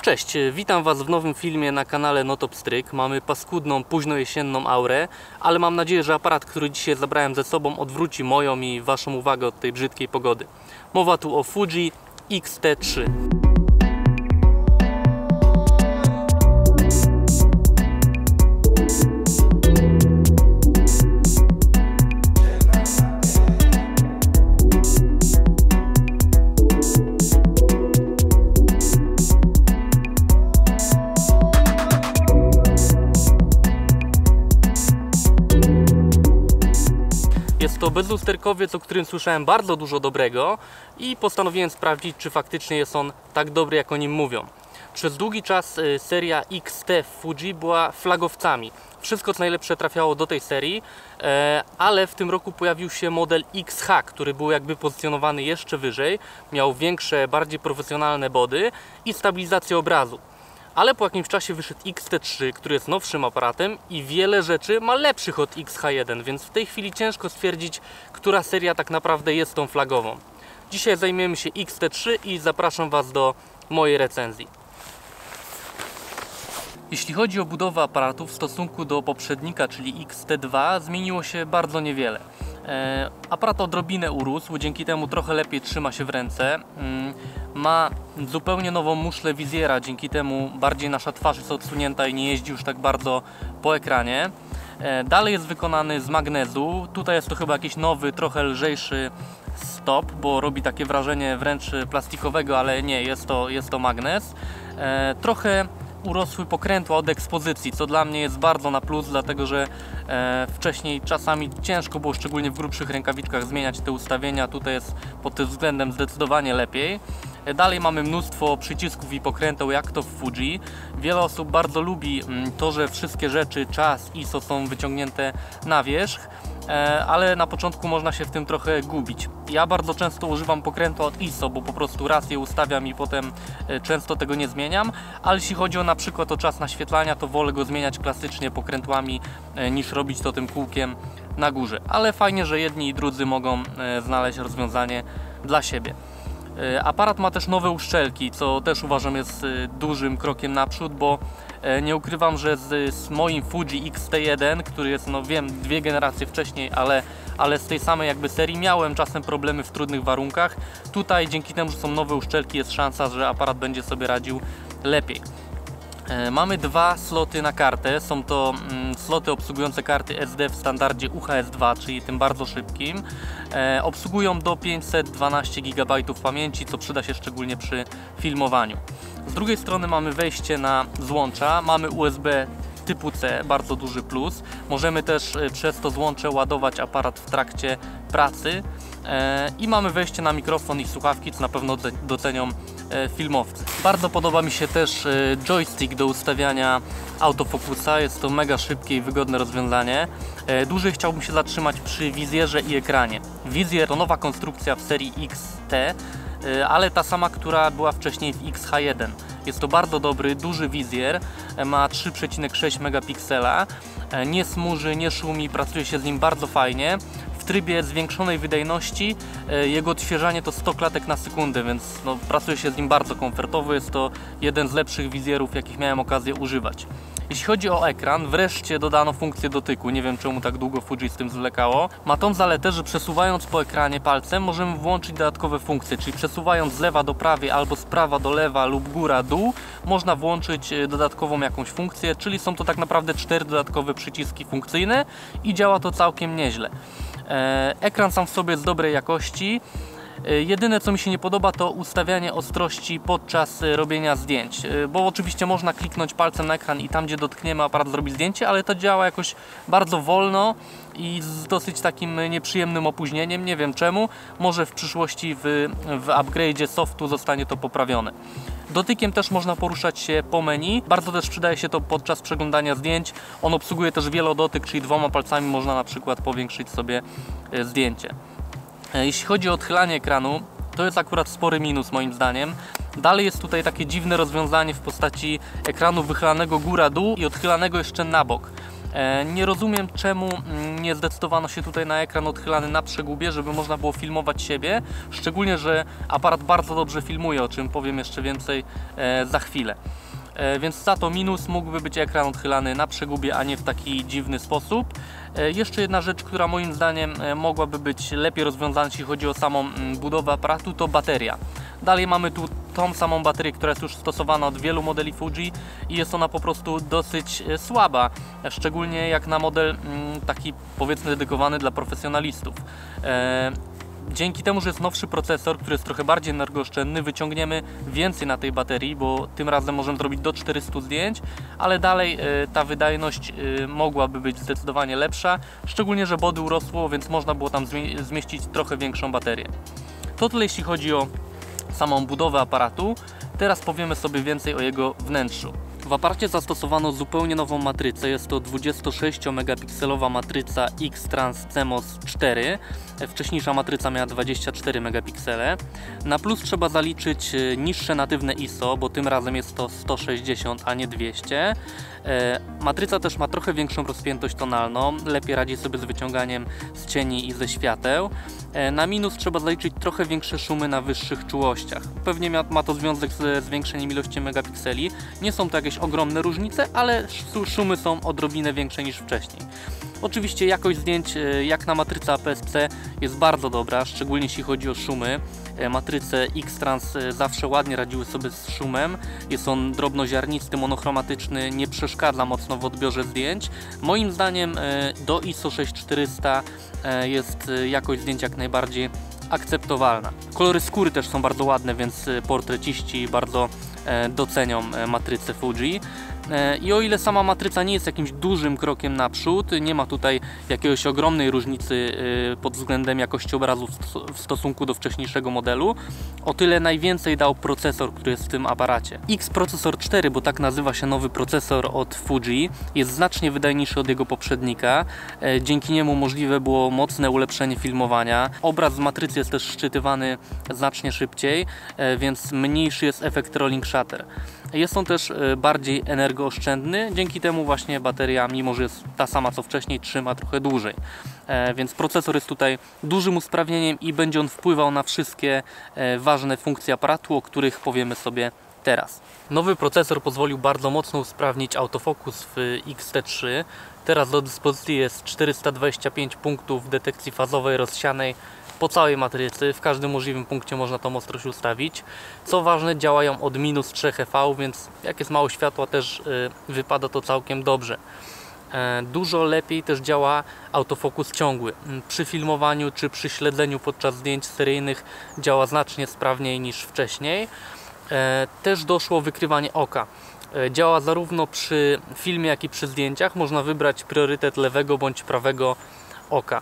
Cześć, witam Was w nowym filmie na kanale Notopstryk. Mamy paskudną, późnojesienną aurę, ale mam nadzieję, że aparat, który dzisiaj zabrałem ze sobą, odwróci moją i Waszą uwagę od tej brzydkiej pogody. Mowa tu o Fuji X-T3. Jest to bezlusterkowiec, o którym słyszałem bardzo dużo dobrego i postanowiłem sprawdzić, czy faktycznie jest on tak dobry, jak o nim mówią. Przez długi czas seria XT Fuji była flagowcami. Wszystko co najlepsze trafiało do tej serii, ale w tym roku pojawił się model XH, który był jakby pozycjonowany jeszcze wyżej. Miał większe, bardziej profesjonalne body i stabilizację obrazu. Ale po jakimś czasie wyszedł X-T3, który jest nowszym aparatem i wiele rzeczy ma lepszych od XH1, więc w tej chwili ciężko stwierdzić, która seria tak naprawdę jest tą flagową. Dzisiaj zajmiemy się X-T3 i zapraszam Was do mojej recenzji. Jeśli chodzi o budowę aparatu w stosunku do poprzednika, czyli X-T2, zmieniło się bardzo niewiele. Aparat odrobinę urósł, dzięki temu trochę lepiej trzyma się w ręce. Ma zupełnie nową muszlę wizjera, dzięki temu bardziej nasza twarz jest odsunięta i nie jeździ już tak bardzo po ekranie. Dalej jest wykonany z magnezu. Tutaj jest to chyba jakiś nowy, trochę lżejszy stop, bo robi takie wrażenie wręcz plastikowego, ale nie, jest to magnez. Trochę urosły pokrętła od ekspozycji, co dla mnie jest bardzo na plus, dlatego że wcześniej czasami ciężko było, szczególnie w grubszych rękawiczkach, zmieniać te ustawienia. Tutaj jest pod tym względem zdecydowanie lepiej. Dalej mamy mnóstwo przycisków i pokręteł, jak to w Fuji. Wiele osób bardzo lubi to, że wszystkie rzeczy, czas, ISO są wyciągnięte na wierzch, ale na początku można się w tym trochę gubić. Ja bardzo często używam pokrętła od ISO, bo po prostu raz je ustawiam i potem często tego nie zmieniam, ale jeśli chodzi na przykład o czas naświetlania, to wolę go zmieniać klasycznie pokrętłami niż robić to tym kółkiem na górze. Ale fajnie, że jedni i drudzy mogą znaleźć rozwiązanie dla siebie. Aparat ma też nowe uszczelki, co też uważam jest dużym krokiem naprzód, bo nie ukrywam, że z moim Fuji X-T1, który jest, no wiem, 2 generacje wcześniej, ale z tej samej jakby serii, miałem czasem problemy w trudnych warunkach. Tutaj dzięki temu, że są nowe uszczelki, jest szansa, że aparat będzie sobie radził lepiej. Mamy 2 sloty na kartę, są to sloty obsługujące karty SD w standardzie UHS-2, czyli tym bardzo szybkim. Obsługują do 512 GB pamięci, co przyda się szczególnie przy filmowaniu. Z drugiej strony mamy wejście na złącza, mamy USB typu C, bardzo duży plus. Możemy też przez to złącze ładować aparat w trakcie pracy i mamy wejście na mikrofon i słuchawki, co na pewno docenią filmowcy. Bardzo podoba mi się też joystick do ustawiania autofokusa, jest to mega szybkie i wygodne rozwiązanie. Dłużej chciałbym się zatrzymać przy wizjerze i ekranie. Wizjer to nowa konstrukcja w serii XT, ale ta sama, która była wcześniej w XH1. Jest to bardzo dobry, duży wizjer, ma 3,6 megapiksela, nie smuży, nie szumi, pracuje się z nim bardzo fajnie. W trybie zwiększonej wydajności jego odświeżanie to 100 klatek na sekundę, więc no, pracuje się z nim bardzo komfortowo. Jest to jeden z lepszych wizjerów, jakich miałem okazję używać. Jeśli chodzi o ekran, wreszcie dodano funkcję dotyku. Nie wiem, czemu tak długo Fuji z tym zwlekało. Ma tą zaletę, że przesuwając po ekranie palcem możemy włączyć dodatkowe funkcje, czyli przesuwając z lewa do prawej albo z prawa do lewa lub góra dół, można włączyć dodatkową jakąś funkcję, czyli są to tak naprawdę 4 dodatkowe przyciski funkcyjne i działa to całkiem nieźle. Ekran sam w sobie jest dobrej jakości. Jedyne co mi się nie podoba, to ustawianie ostrości podczas robienia zdjęć, bo oczywiście można kliknąć palcem na ekran i tam gdzie dotkniemy aparat zrobi zdjęcie, ale to działa jakoś bardzo wolno i z dosyć takim nieprzyjemnym opóźnieniem, nie wiem czemu, może w przyszłości w upgrade'zie softu zostanie to poprawione. Dotykiem też można poruszać się po menu, bardzo też przydaje się to podczas przeglądania zdjęć. On obsługuje też wielodotyk, czyli 2 palcami można na przykład powiększyć sobie zdjęcie. Jeśli chodzi o odchylanie ekranu, to jest akurat spory minus moim zdaniem. Dalej jest tutaj takie dziwne rozwiązanie w postaci ekranu wychylanego góra-dół i odchylanego jeszcze na bok. Nie rozumiem, czemu nie zdecydowano się tutaj na ekran odchylany na przegubie, żeby można było filmować siebie, szczególnie, że aparat bardzo dobrze filmuje, o czym powiem jeszcze więcej za chwilę. Więc za to minus, mógłby być ekran odchylany na przegubie, a nie w taki dziwny sposób. Jeszcze jedna rzecz, która moim zdaniem mogłaby być lepiej rozwiązana, jeśli chodzi o samą budowę aparatu, to bateria. Dalej mamy tu tą samą baterię, która jest już stosowana od wielu modeli Fuji i jest ona po prostu dosyć słaba, szczególnie jak na model taki, powiedzmy, dedykowany dla profesjonalistów. Dzięki temu, że jest nowszy procesor, który jest trochę bardziej energooszczędny, wyciągniemy więcej na tej baterii, bo tym razem możemy zrobić do 400 zdjęć, ale dalej ta wydajność mogłaby być zdecydowanie lepsza, szczególnie, że body urosło, więc można było tam zmieścić trochę większą baterię. To tyle, jeśli chodzi o samą budowę aparatu. Teraz powiemy sobie więcej o jego wnętrzu. W aparacie zastosowano zupełnie nową matrycę, jest to 26-megapikselowa matryca X-Trans CMOS 4. Wcześniejsza matryca miała 24 megapiksele. Na plus trzeba zaliczyć niższe natywne ISO, bo tym razem jest to 160, a nie 200. Matryca też ma trochę większą rozpiętość tonalną, lepiej radzi sobie z wyciąganiem z cieni i ze świateł. Na minus trzeba zaliczyć trochę większe szumy na wyższych czułościach. Pewnie ma to związek ze zwiększeniem ilości megapikseli. Nie są to jakieś ogromne różnice, ale szumy są odrobinę większe niż wcześniej. Oczywiście jakość zdjęć jak na matryce APS-C jest bardzo dobra, szczególnie jeśli chodzi o szumy. Matryce X-Trans zawsze ładnie radziły sobie z szumem. Jest on drobnoziarnisty, monochromatyczny, nie przeszkadza mocno w odbiorze zdjęć. Moim zdaniem do ISO 6400 jest jakość zdjęć jak najbardziej akceptowalna. Kolory skóry też są bardzo ładne, więc portreciści bardzo docenią matrycę Fuji. I o ile sama matryca nie jest jakimś dużym krokiem naprzód, nie ma tutaj jakiejś ogromnej różnicy pod względem jakości obrazu w stosunku do wcześniejszego modelu, o tyle najwięcej dał procesor, który jest w tym aparacie. X-Processor 4, bo tak nazywa się nowy procesor od Fuji, jest znacznie wydajniejszy od jego poprzednika. Dzięki niemu możliwe było mocne ulepszenie filmowania. Obraz z matrycy jest też szczytywany znacznie szybciej, więc mniejszy jest efekt rolling shutter. Jest on też bardziej energooszczędny, dzięki temu właśnie bateria, mimo że jest ta sama co wcześniej, trzyma trochę dłużej. Więc procesor jest tutaj dużym usprawnieniem i będzie on wpływał na wszystkie ważne funkcje aparatu, o których powiemy sobie teraz. Nowy procesor pozwolił bardzo mocno usprawnić autofokus w X-T3. Teraz do dyspozycji jest 425 punktów detekcji fazowej rozsianej po całej matrycy. W każdym możliwym punkcie można tą ostrość ustawić. Co ważne, działają od -3 EV, więc jak jest mało światła, też wypada to całkiem dobrze. Dużo lepiej też działa autofokus ciągły. Przy filmowaniu czy przy śledzeniu podczas zdjęć seryjnych działa znacznie sprawniej niż wcześniej. Też doszło wykrywanie oka. Działa zarówno przy filmie, jak i przy zdjęciach. Można wybrać priorytet lewego bądź prawego oka.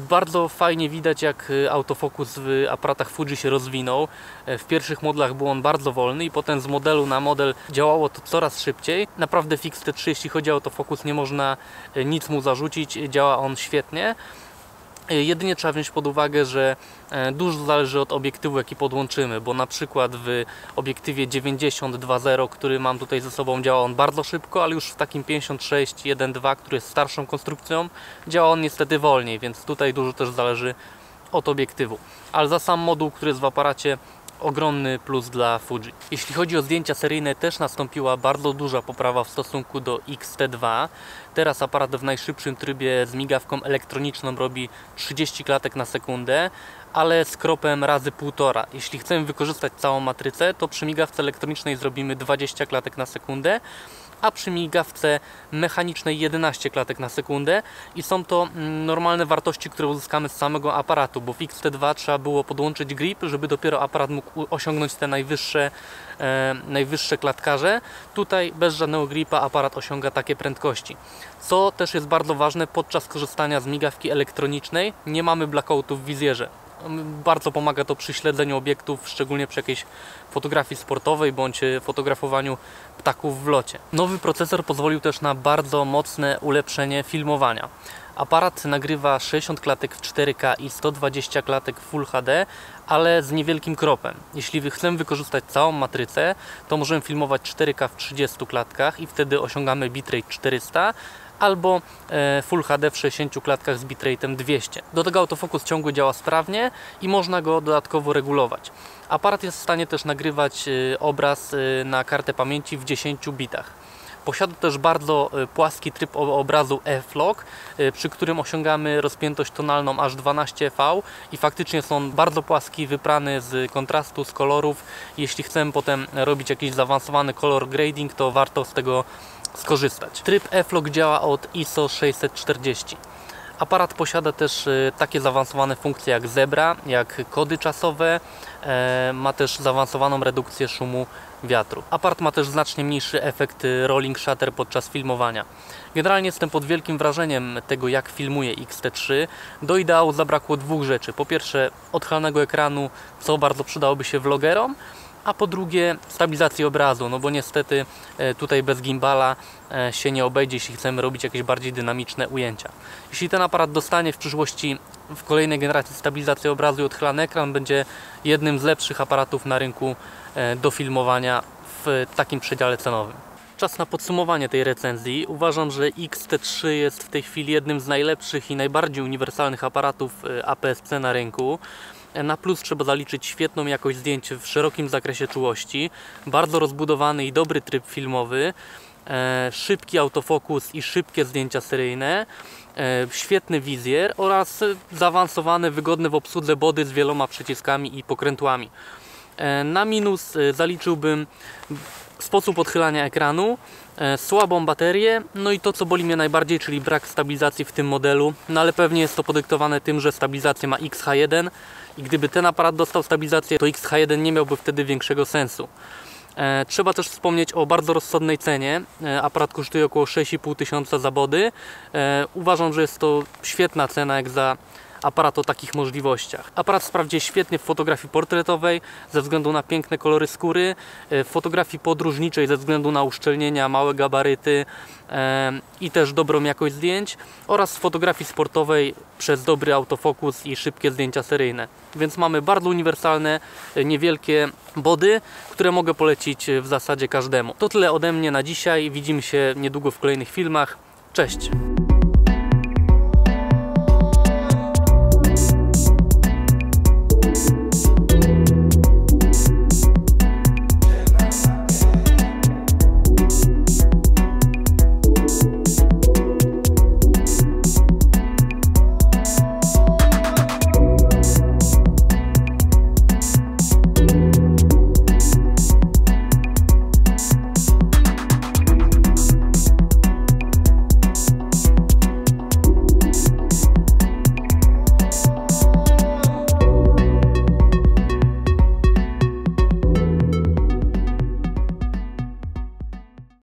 Bardzo fajnie widać, jak autofokus w aparatach Fuji się rozwinął. W pierwszych modelach był on bardzo wolny i potem z modelu na model działało to coraz szybciej. Naprawdę w X-T3, jeśli chodzi o autofokus, nie można nic mu zarzucić, działa on świetnie. Jedynie trzeba wziąć pod uwagę, że dużo zależy od obiektywu, jaki podłączymy, bo na przykład w obiektywie 90-2.0, który mam tutaj ze sobą, działa on bardzo szybko, ale już w takim 56-1.2, który jest starszą konstrukcją, działa on niestety wolniej, więc tutaj dużo też zależy od obiektywu. Ale za sam moduł, który jest w aparacie, ogromny plus dla Fuji. Jeśli chodzi o zdjęcia seryjne, też nastąpiła bardzo duża poprawa w stosunku do X-T2. Teraz aparat w najszybszym trybie z migawką elektroniczną robi 30 klatek na sekundę, ale z kropem razy 1,5. Jeśli chcemy wykorzystać całą matrycę, to przy migawce elektronicznej zrobimy 20 klatek na sekundę, a przy migawce mechanicznej 11 klatek na sekundę i są to normalne wartości, które uzyskamy z samego aparatu, bo w X-T2 trzeba było podłączyć grip, żeby dopiero aparat mógł osiągnąć te najwyższe klatkarze. Tutaj bez żadnego gripa aparat osiąga takie prędkości. Co też jest bardzo ważne, podczas korzystania z migawki elektronicznej nie mamy blackoutu w wizjerze. Bardzo pomaga to przy śledzeniu obiektów, szczególnie przy jakiejś fotografii sportowej bądź fotografowaniu ptaków w locie. Nowy procesor pozwolił też na bardzo mocne ulepszenie filmowania. Aparat nagrywa 60 klatek w 4K i 120 klatek w Full HD, ale z niewielkim kropem. Jeśli chcemy wykorzystać całą matrycę, to możemy filmować 4K w 30 klatkach i wtedy osiągamy bitrate 400, albo Full HD w 60 klatkach z bitrate'em 200. Do tego autofokus ciągły działa sprawnie i można go dodatkowo regulować. Aparat jest w stanie też nagrywać obraz na kartę pamięci w 10 bitach. Posiada też bardzo płaski tryb obrazu F-Log, przy którym osiągamy rozpiętość tonalną aż 12V i faktycznie jest on bardzo płaski, wyprany z kontrastu, z kolorów. Jeśli chcemy potem robić jakiś zaawansowany color grading, to warto z tego skorzystać. Tryb F-Log działa od ISO 640. Aparat posiada też takie zaawansowane funkcje jak zebra, jak kody czasowe, ma też zaawansowaną redukcję szumu wiatru. Aparat ma też znacznie mniejszy efekt rolling shutter podczas filmowania. Generalnie jestem pod wielkim wrażeniem tego, jak filmuje X-T3. Do ideału zabrakło dwóch rzeczy. Po pierwsze odchylnego ekranu, co bardzo przydałoby się vlogerom, a po drugie stabilizacji obrazu, no bo niestety tutaj bez gimbala się nie obejdzie, jeśli chcemy robić jakieś bardziej dynamiczne ujęcia. Jeśli ten aparat dostanie w przyszłości w kolejnej generacji stabilizację obrazu i odchylany ekran, będzie jednym z lepszych aparatów na rynku do filmowania w takim przedziale cenowym. Czas na podsumowanie tej recenzji. Uważam, że X-T3 jest w tej chwili jednym z najlepszych i najbardziej uniwersalnych aparatów APS-C na rynku. Na plus trzeba zaliczyć świetną jakość zdjęć w szerokim zakresie czułości, bardzo rozbudowany i dobry tryb filmowy, szybki autofokus i szybkie zdjęcia seryjne, świetny wizjer oraz zaawansowane, wygodne w obsłudze body z wieloma przyciskami i pokrętłami. Na minus zaliczyłbym sposób odchylania ekranu, słabą baterię, no i to, co boli mnie najbardziej, czyli brak stabilizacji w tym modelu, no ale pewnie jest to podyktowane tym, że stabilizację ma XH1 i gdyby ten aparat dostał stabilizację, to XH1 nie miałby wtedy większego sensu. Trzeba też wspomnieć o bardzo rozsądnej cenie. Aparat kosztuje około 6,5 tysiąca za body. Uważam, że jest to świetna cena jak za aparat o takich możliwościach. Aparat sprawdzi świetnie w fotografii portretowej ze względu na piękne kolory skóry, w fotografii podróżniczej ze względu na uszczelnienia, małe gabaryty i też dobrą jakość zdjęć, oraz w fotografii sportowej przez dobry autofokus i szybkie zdjęcia seryjne. Więc mamy bardzo uniwersalne, niewielkie body, które mogę polecić w zasadzie każdemu. To tyle ode mnie na dzisiaj. Widzimy się niedługo w kolejnych filmach. Cześć!